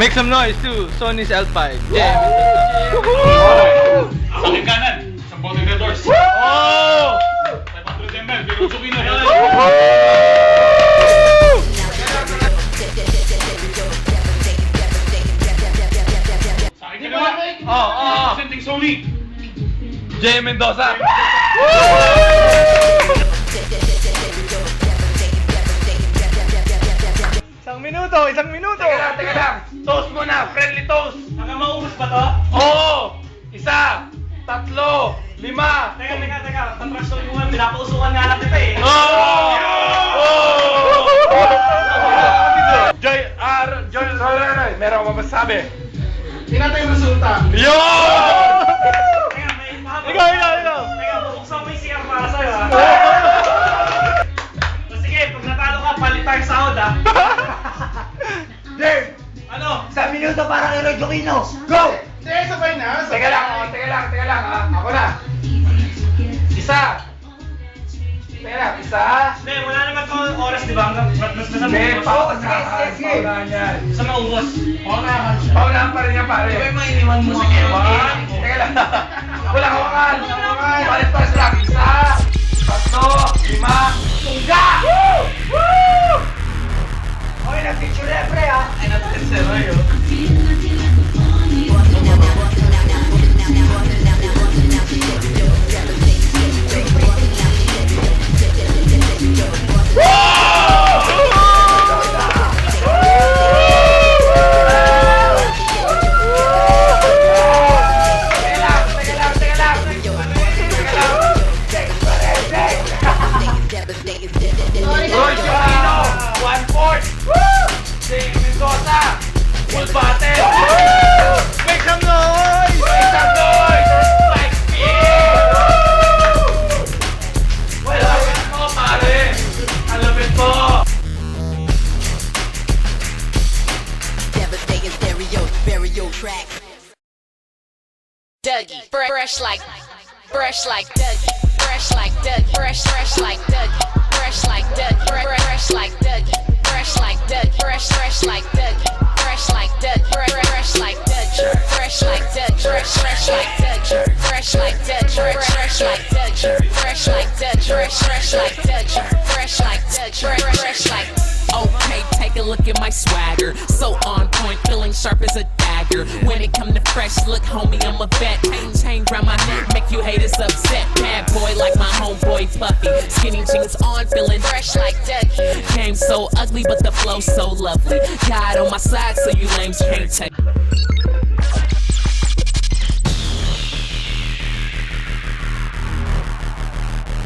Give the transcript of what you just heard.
Make some noise too. Sony's L5. Yeah. Sa aking kanan, isang bote Red Doors. Oh! 500 ml, pero Tsukino. Sa aking kaliwa, presenting Sony. Jay Mendoza. Isang minuto. Teka lang. Toast muna, friendly toast. Hanggang maubos ba to? Oo! Isa, tatlo, lima. Teka. Patrash talk mo nga, pinapausukan nga lang kita eh. Oh! Joy, meron ka masasabi? Tinatay yung resulta. Yo! Teka, may mahabang. Ikaw. Teka, bubuksan mo yung CR para sa'yo ha. So, sige, pag natalo ka, palit tayo sahod ha. Dave! Ano? Sa minuto para kay Roy Jokino. Go! Hindi, sabay na. Teka lang ha. Ako na. Isa. Teka lang, isa. Hindi, wala naman kang oras, di ba? Mas Sige, maubos. paunahan yan. Sa maubos. Paunahan pa rin yan, pare. May mainiwan mo. Sige, wag. Teka lang. Wala hawakan. Palit-palit lang. Isa, tatlo, lima, tungga! Okay, nag-picture na pre ha. Ay, natin si Roy, oh. Roy Jokino, 1/4. Jay Mendoza, full battle. Make some noise! Spike Speed! Wala mo, pare. Ang lapit mo. Devastating stereo track. Dougie, fresh like Dougie, fresh like Dougie, fresh like Dougie, fresh like Dougie, fresh like Dougie, fresh like Dougie, fresh like Dougie, fresh like Dougie, fresh like Dougie, fresh like Dougie, fresh like Dougie, fresh like Dougie, fresh like Dougie, fresh like Dougie, fresh like Dougie, fresh like Dougie, fresh like. Okay, take a look at my swagger. So on point, feeling sharp as a dagger. When it come to fresh look, homie, I'm a vet. Chain round my neck, make you haters upset. Bad boy like my homeboy Fluffy. Skinny jeans on, feeling Fresh like Dougie. Game so ugly, but the flow so lovely. God on my side, so you lames can't take.